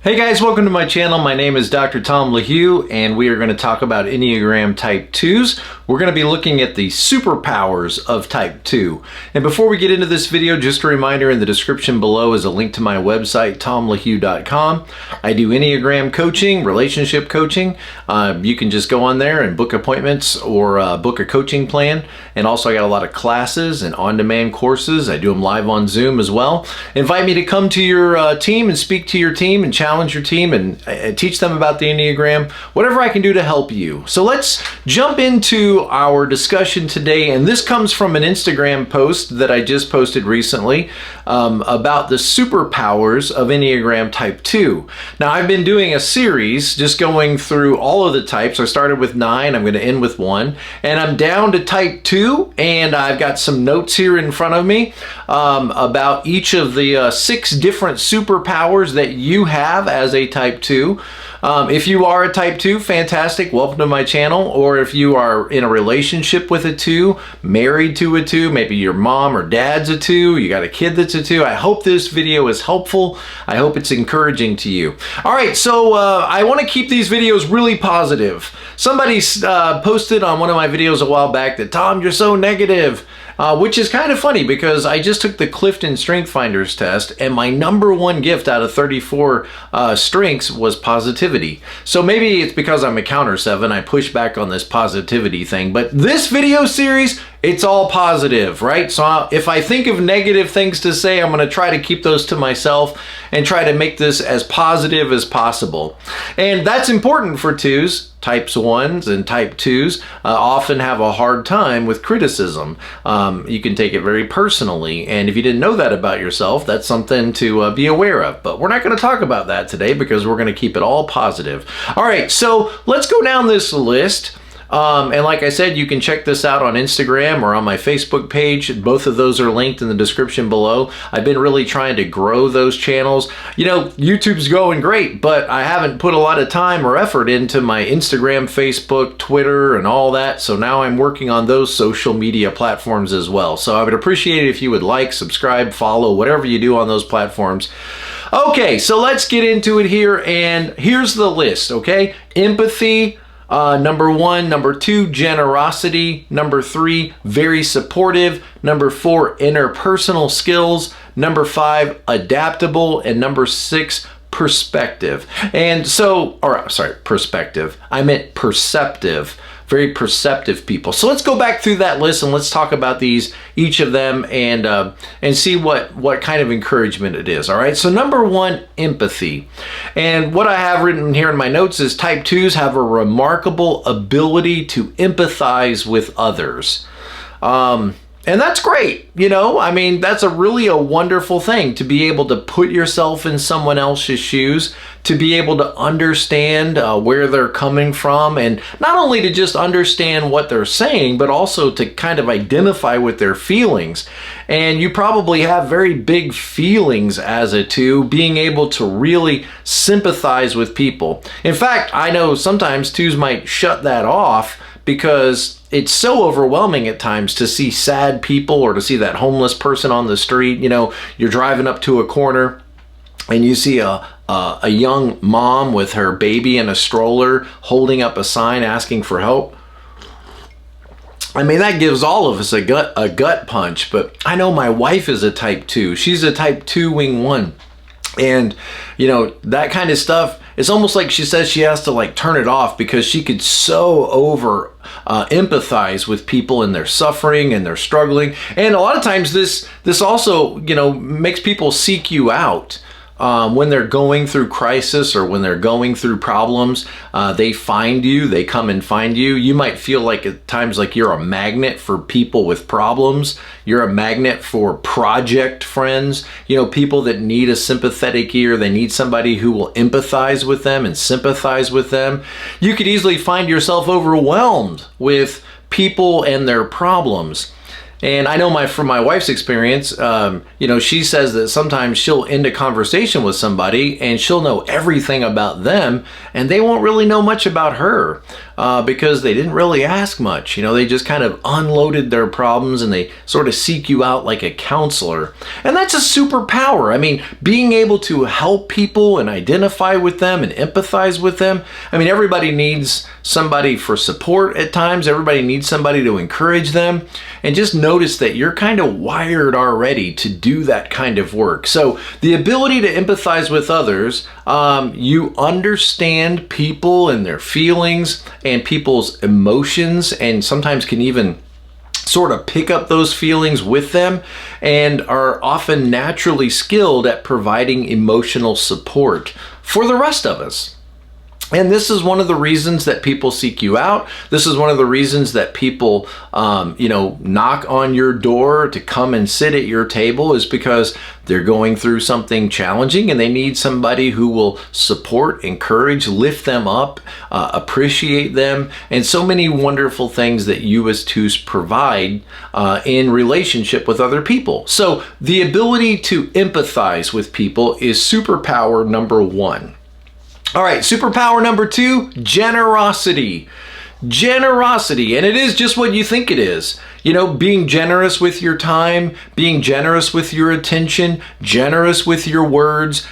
Hey guys, welcome to my channel. My name is Dr. Tom LaHue, and we are going to talk about Enneagram Type 2s. We're going to be looking at the superpowers of Type 2. And before we get into this video, just a reminder, in the description below is a link to my website, tomlahue.com. I do Enneagram coaching, relationship coaching. You can just go on there and book appointments or book a coaching plan. And also I got a lot of classes and on-demand courses. I do them live on Zoom as well. Invite me to come to your team and speak to your team and challenge your team and teach them about the Enneagram, whatever I can do to help you. So let's jump into our discussion today, and this comes from an Instagram post that I just posted recently about the superpowers of Enneagram Type 2. Now, I've been doing a series just going through all of the types. I started with 9, I'm going to end with 1, and I'm down to Type 2, and I've got some notes here in front of me about each of the 6 different superpowers that you have as a Type 2. If you are a Type 2, fantastic, welcome to my channel. Or if you are in a relationship with a 2, married to a 2, maybe your mom or dad's a 2, you got a kid that's a 2, I hope this video is helpful. I hope it's encouraging to you. All right, so I want to keep these videos really positive. Somebody posted on one of my videos a while back that, Tom, you're so negative. Which is kind of funny because I just took the CliftonStrengthsFinder's test, and my #1 gift out of 34 strengths was positivity. So maybe it's because I'm a counter 7, I push back on this positivity thing. But this video series, it's all positive, right? So if I think of negative things to say, I'm going to try to keep those to myself and try to make this as positive as possible. And that's important for 2s. Types 1s and Type 2s often have a hard time with criticism. You can take it very personally, and if you didn't know that about yourself, that's something to be aware of. But we're not going to talk about that today because we're going to keep it all positive. All right, so let's go down this list. And like I said, you can check this out on Instagram or on my Facebook page. Both of those are linked in the description below. I've been really trying to grow those channels. You know, YouTube's going great, but I haven't put a lot of time or effort into my Instagram, Facebook, Twitter, and all that. So now I'm working on those social media platforms as well. So I would appreciate it if you would like, subscribe, follow, whatever you do on those platforms. Okay, so let's get into it here. And here's the list, okay? Empathy. #1, #2, generosity, #3, very supportive, #4, interpersonal skills, #5, adaptable, and #6, perspective. And so, or sorry, perspective. I meant perceptive. Very perceptive people. So let's go back through that list and let's talk about these, each of them, and see what kind of encouragement it is. All right. So #1, empathy. And what I have written here in my notes is Type 2s have a remarkable ability to empathize with others. And that's great, you know, I mean, that's really a wonderful thing to be able to put yourself in someone else's shoes, to be able to understand where they're coming from, and not only to just understand what they're saying, but also to kind of identify with their feelings. And you probably have very big feelings as a 2, being able to really sympathize with people. In fact, I know sometimes 2s might shut that off because it's so overwhelming at times to see sad people or to see that homeless person on the street. You know, you're driving up to a corner and you see a young mom with her baby in a stroller holding up a sign asking for help. I mean, that gives all of us a gut punch. But I know my wife is a Type 2. She's a Type 2 wing 1. And, you know, that kind of stuff, it's almost like she says she has to like turn it off because she could so empathize with people and their suffering and their struggling. And a lot of times this also, you know, makes people seek you out. When they're going through crisis or when they're going through problems, they find you, they come and find you. You might feel like at times like you're a magnet for people with problems. You're a magnet for project friends, you know, people that need a sympathetic ear. They need somebody who will empathize with them and sympathize with them. You could easily find yourself overwhelmed with people and their problems. And I know from my wife's experience, you know, she says that sometimes she'll end a conversation with somebody and she'll know everything about them and they won't really know much about her. because they didn't really ask much. They just kind of unloaded their problems and they sort of seek you out like a counselor. And that's a superpower. I mean, being able to help people and identify with them and empathize with them. I mean, everybody needs somebody for support at times. Everybody needs somebody to encourage them. And just notice that you're kind of wired already to do that kind of work. So the ability to empathize with others, you understand people and their feelings and people's emotions, and sometimes can even sort of pick up those feelings with them, and are often naturally skilled at providing emotional support for the rest of us. And this is one of the reasons that people seek you out. This is one of the reasons that people, knock on your door to come and sit at your table, is because they're going through something challenging and they need somebody who will support, encourage, lift them up, appreciate them, and so many wonderful things that you as twos provide in relationship with other people. So the ability to empathize with people is superpower number one. All right, superpower number two, generosity. Generosity, and it is just what you think it is. Being generous with your time, being generous with your attention, generous with your words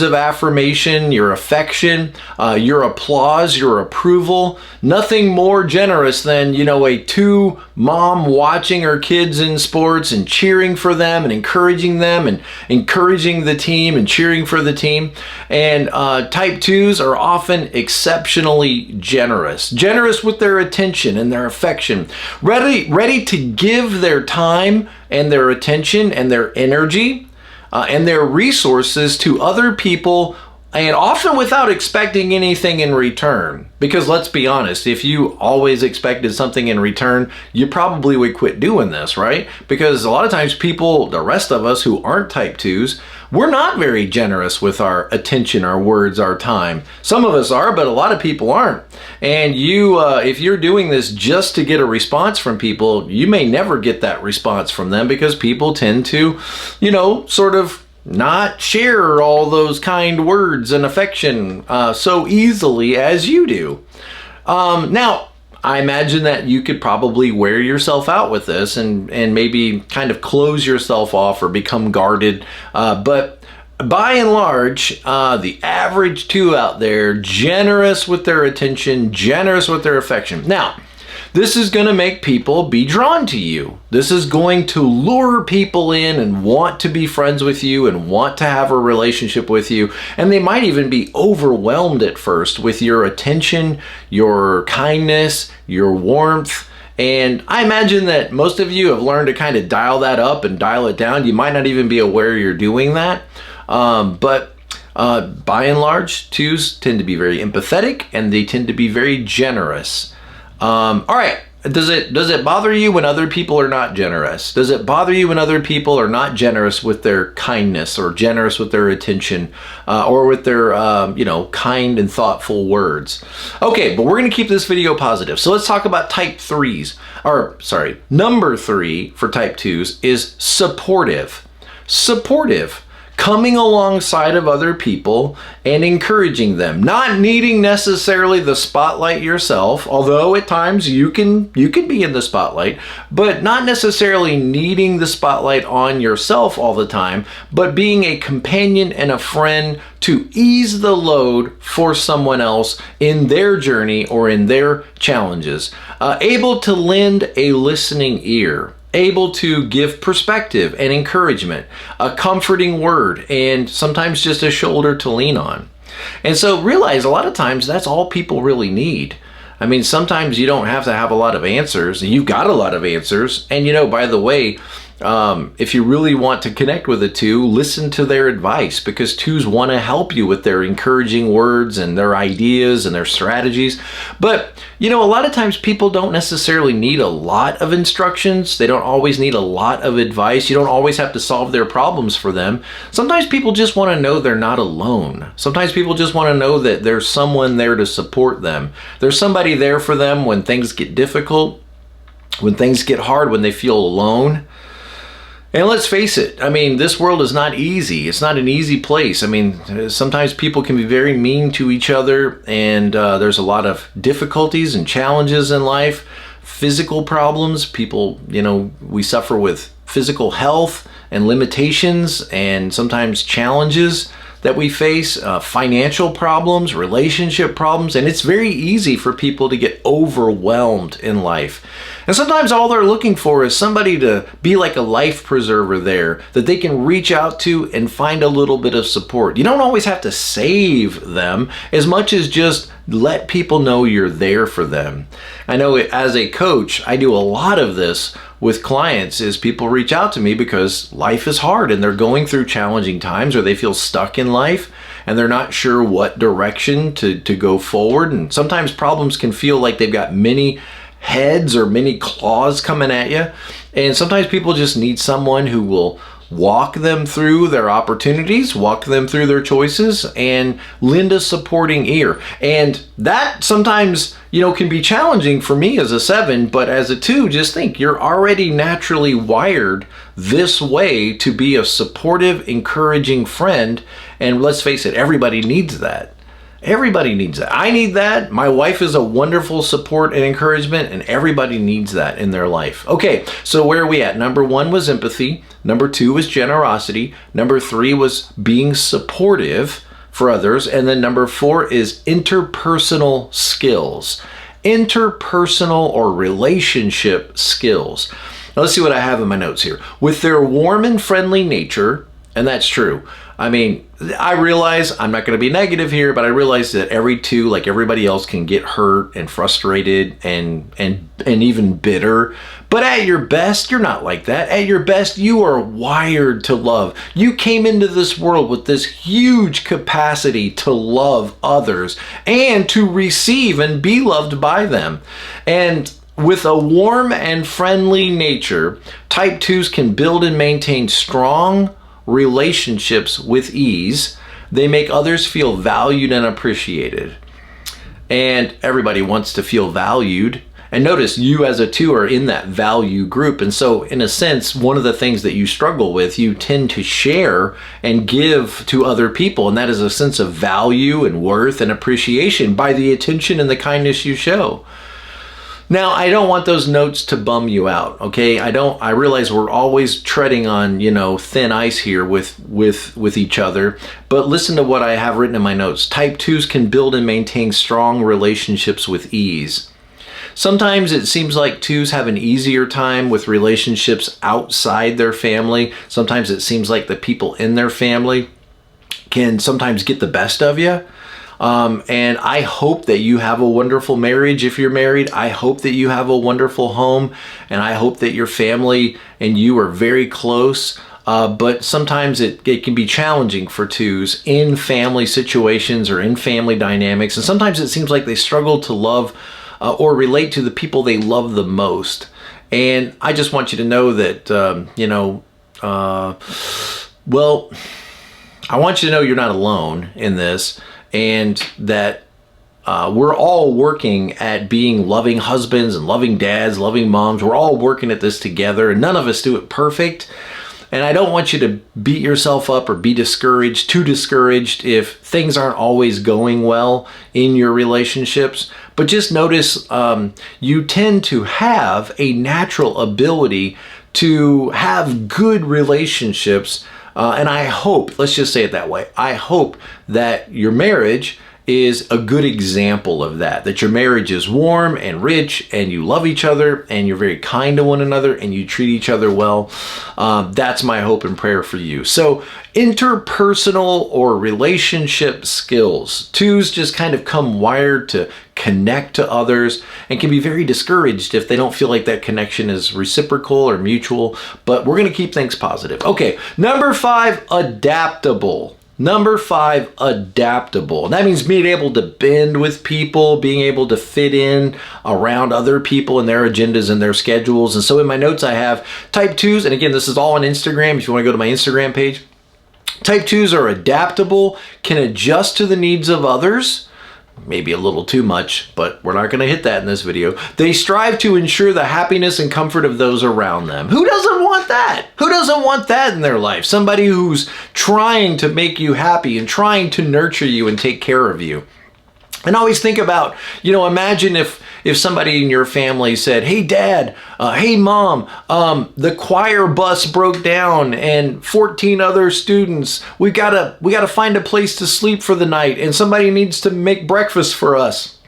of affirmation, your affection, your applause, your approval. Nothing more generous than, a two mom watching her kids in sports and cheering for them and encouraging the team and cheering for the team. And type twos are often exceptionally generous with their attention and their affection, ready to give their time and their attention and their energy and their resources to other people, and often without expecting anything in return. Because let's be honest, if you always expected something in return, you probably would quit doing this, right? Because a lot of times people, the rest of us who aren't type twos, we're not very generous with our attention, our words, our time. Some of us are, but a lot of people aren't. And if you're doing this just to get a response from people, you may never get that response from them, because people tend to, sort of not share all those kind words and affection so easily as you do. Now, I imagine that you could probably wear yourself out with this and maybe kind of close yourself off or become guarded. But by and large, the average two out there, generous with their attention, generous with their affection. Now, this is going to make people be drawn to you. This is going to lure people in and want to be friends with you and want to have a relationship with you. And they might even be overwhelmed at first with your attention, your kindness, your warmth. And I imagine that most of you have learned to kind of dial that up and dial it down. You might not even be aware you're doing that. But by and large, twos tend to be very empathetic and they tend to be very generous. All right. Does it bother you when other people are not generous? Does it bother you when other people are not generous with their kindness or generous with their attention or with their, kind and thoughtful words? Okay, but we're going to keep this video positive. So let's talk about type threes. Number three for type twos is supportive. Supportive. Coming alongside of other people and encouraging them, not needing necessarily the spotlight yourself, although at times you can be in the spotlight, but not necessarily needing the spotlight on yourself all the time, but being a companion and a friend to ease the load for someone else in their journey or in their challenges. Able to lend a listening ear. Able to give perspective and encouragement, a comforting word, and sometimes just a shoulder to lean on. And so realize a lot of times that's all people really need. I mean, sometimes you don't have to have a lot of answers. You've got a lot of answers. And by the way, if you really want to connect with a two, listen to their advice, because twos want to help you with their encouraging words and their ideas and their strategies. But, a lot of times people don't necessarily need a lot of instructions. They don't always need a lot of advice. You don't always have to solve their problems for them. Sometimes people just want to know they're not alone. Sometimes people just want to know that there's someone there to support them. There's somebody there for them when things get difficult, when things get hard, when they feel alone. And let's face it, I mean, this world is not easy. It's not an easy place. I mean, sometimes people can be very mean to each other, and there's a lot of difficulties and challenges in life. Physical problems, people, we suffer with physical health and limitations and sometimes challenges that we face, financial problems, relationship problems, and it's very easy for people to get overwhelmed in life. And sometimes all they're looking for is somebody to be like a life preserver there that they can reach out to and find a little bit of support. You don't always have to save them as much as just let people know you're there for them. I know as a coach, I do a lot of this with clients is people reach out to me because life is hard and they're going through challenging times, or they feel stuck in life and they're not sure what direction to go forward. And sometimes problems can feel like they've got many heads or many claws coming at you. And sometimes people just need someone who will walk them through their opportunities, walk them through their choices, and lend a supporting ear. And that sometimes, can be challenging for me as a 7, but as a 2, just think you're already naturally wired this way to be a supportive, encouraging friend. And let's face it, everybody needs that. Everybody needs that. I need that. My wife is a wonderful support and encouragement, and everybody needs that in their life. Okay, so where are we at? Number 1 was empathy. Number 2 was generosity. Number 3 was being supportive for others. And then number 4 is interpersonal skills. Interpersonal or relationship skills. Now let's see what I have in my notes here. With their warm and friendly nature, and that's true. I mean, I realize I'm not going to be negative here, but I realize that every 2, like everybody else, can get hurt and frustrated and even bitter. But at your best, you're not like that. At your best, you are wired to love. You came into this world with this huge capacity to love others and to receive and be loved by them. And with a warm and friendly nature, type 2s can build and maintain strong relationships with ease. They make others feel valued and appreciated. And everybody wants to feel valued. And notice you as a 2 are in that value group. And so in a sense, one of the things that you struggle with, you tend to share and give to other people. And that is a sense of value and worth and appreciation by the attention and the kindness you show. Now, I don't want those notes to bum you out, okay? I realize we're always treading on, thin ice here with each other, but listen to what I have written in my notes. Type 2s can build and maintain strong relationships with ease. Sometimes it seems like 2s have an easier time with relationships outside their family. Sometimes it seems like the people in their family can sometimes get the best of you. And I hope that you have a wonderful marriage if you're married. I hope that you have a wonderful home, and I hope that your family and you are very close. But sometimes it can be challenging for 2s in family situations or in family dynamics. And sometimes it seems like they struggle to love or relate to the people they love the most. And I just want you to know that, I want you to know you're not alone in this. And that we're all working at being loving husbands and loving dads, loving moms. We're all working at this together, and none of us do it perfect. And I don't want you to beat yourself up or be discouraged, too discouraged if things aren't always going well in your relationships. But just notice you tend to have a natural ability to have good relationships. And I hope, let's just say it that way, I hope that your marriage is a good example of that your marriage is warm and rich and you love each other and you're very kind to one another and you treat each other well. That's my hope and prayer for you. So interpersonal or relationship skills. 2s just kind of come wired to connect to others and can be very discouraged if they don't feel like that connection is reciprocal or mutual, but we're going to keep things positive. Okay, number 5, adaptable. Number 5, adaptable. That means being able to bend with people, being able to fit in around other people and their agendas and their schedules. And so in my notes I have type 2s, and again, this is all on Instagram if you want to go to my Instagram page. Type 2s are adaptable, can adjust to the needs of others, maybe a little too much, but we're not going to hit that in this video. They strive to ensure the happiness and comfort of those around them. Who doesn't want that? Who doesn't want that in their life? Somebody who's trying to make you happy and trying to nurture you and take care of you. And always think about, imagine if somebody in your family said, hey dad, hey mom, the choir bus broke down and 14 other students, we gotta find a place to sleep for the night and somebody needs to make breakfast for us.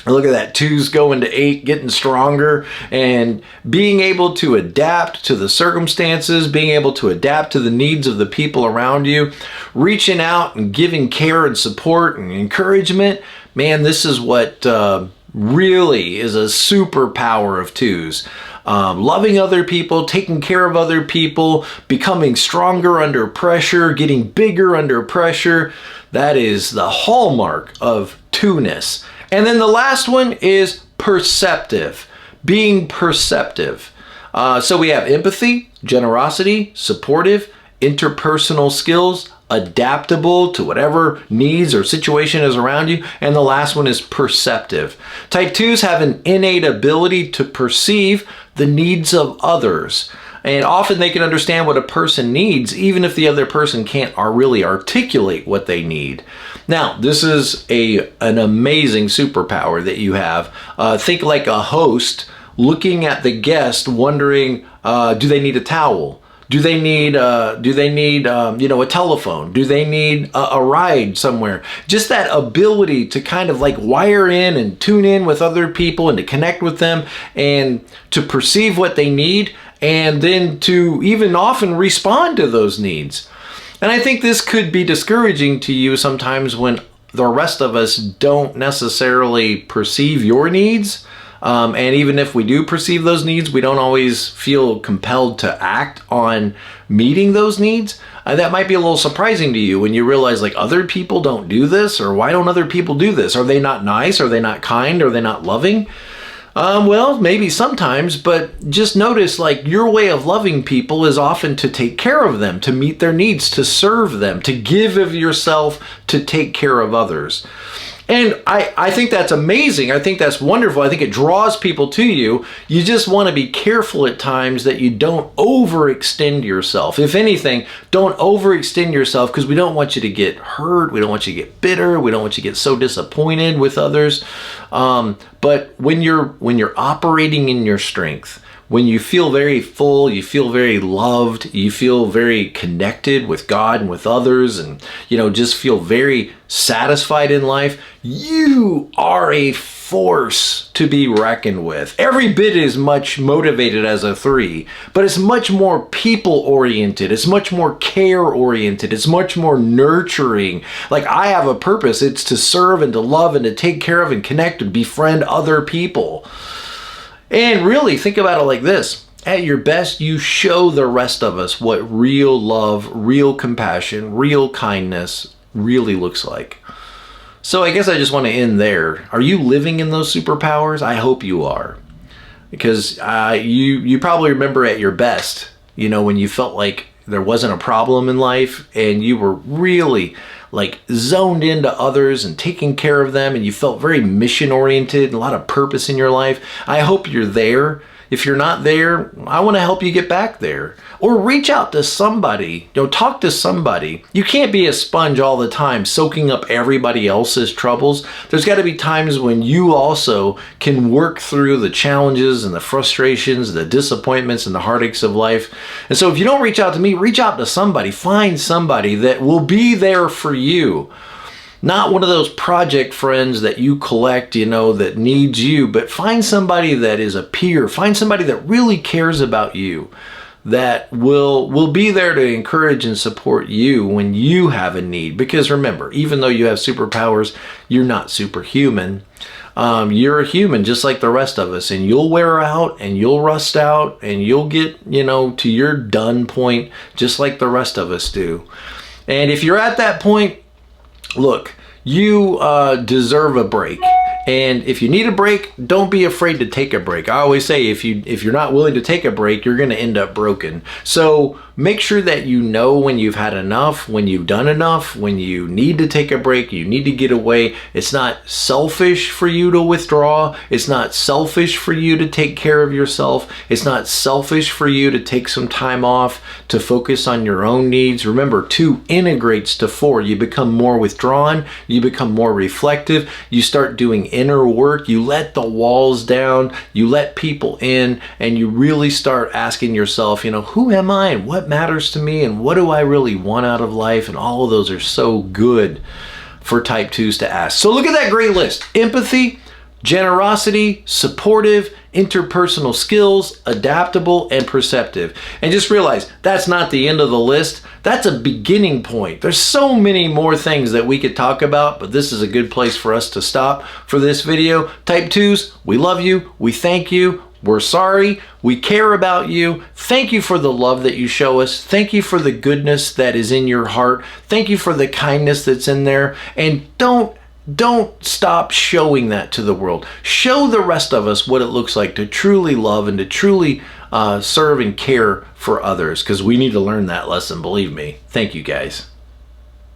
Look at that, 2's going to 8, getting stronger, and being able to adapt to the circumstances, being able to adapt to the needs of the people around you, reaching out and giving care and support and encouragement. Man, this is what really is a superpower of 2's. Loving other people, taking care of other people, becoming stronger under pressure, getting bigger under pressure. That is the hallmark of 2-ness. And then the last one is perceptive, being perceptive. So we have empathy, generosity, supportive, interpersonal skills, adaptable to whatever needs or situation is around you. And the last one is perceptive. Type 2's have an innate ability to perceive the needs of others. And often they can understand what a person needs, even if the other person can't really articulate what they need. Now, this is an amazing superpower that you have. Think like a host looking at the guest, wondering, do they need a towel? Do they need a telephone? Do they need a ride somewhere? Just that ability to kind of like wire in and tune in with other people and to connect with them and to perceive what they need and then to even often respond to those needs. And I think this could be discouraging to you sometimes when the rest of us don't necessarily perceive your needs. And even if we do perceive those needs, we don't always feel compelled to act on meeting those needs. That might be a little surprising to you when you realize like other people don't do this, or why don't other people do this? Are they not nice? Are they not kind? Are they not loving? Well, maybe sometimes, but just notice like your way of loving people is often to take care of them, to meet their needs, to serve them, to give of yourself, to take care of others. And I think that's amazing. I think that's wonderful. I think it draws people to you. You just want to be careful at times that you don't overextend yourself. If anything, don't overextend yourself because we don't want you to get hurt. We don't want you to get bitter. We don't want you to get so disappointed with others. But when you're operating in your strength, when you feel very full, you feel very loved, you feel very connected with God and with others, and just feel very satisfied in life, you are a force to be reckoned with. Every bit as much motivated as a 3, but it's much more people-oriented, it's much more care-oriented, it's much more nurturing. Like, I have a purpose, it's to serve and to love and to take care of and connect and befriend other people. And really think about it like this. At your best, you show the rest of us what real love, real compassion, real kindness really looks like. So I guess I just want to end there. Are you living in those superpowers? I hope you are. Because you probably remember at your best, when you felt like there wasn't a problem in life and you were really like zoned into others and taking care of them and you felt very mission oriented and a lot of purpose in your life. I hope you're there. If you're not there, I want to help you get back there. Or reach out to somebody, talk to somebody. You can't be a sponge all the time soaking up everybody else's troubles. There's got to be times when you also can work through the challenges and the frustrations, the disappointments and the heartaches of life. And so if you don't reach out to me, reach out to somebody. Find somebody that will be there for you. Not one of those project friends that you collect, that needs you, but find somebody that is a peer. Find somebody that really cares about you, that will be there to encourage and support you when you have a need. Because remember, even though you have superpowers, you're not superhuman. You're a human just like the rest of us, and you'll wear out and you'll rust out and you'll get, to your done point just like the rest of us do. And if you're at that point, look, you deserve a break. And if you need a break, don't be afraid to take a break. I always say if you're not willing to take a break, you're going to end up broken. So make sure that you know when you've had enough, when you've done enough, when you need to take a break, you need to get away. It's not selfish for you to withdraw. It's not selfish for you to take care of yourself. It's not selfish for you to take some time off to focus on your own needs. Remember, 2 integrates to 4. You become more withdrawn. You become more reflective. You start doing inner work. You let the walls down. You let people in, and you really start asking yourself, who am I and what matters to me and what do I really want out of life? And all of those are so good for type 2s to ask. So look at that great list: empathy, generosity, supportive, interpersonal skills, adaptable, and perceptive. And just realize that's not the end of the list. That's a beginning point. There's so many more things that we could talk about, but this is a good place for us to stop for this video. Type 2s, we love you. We thank you. We're sorry. We care about you. Thank you for the love that you show us. Thank you for the goodness that is in your heart. Thank you for the kindness that's in there. And don't stop showing that to the world. Show the rest of us what it looks like to truly love and to truly serve and care for others, because we need to learn that lesson, believe me. Thank you, guys.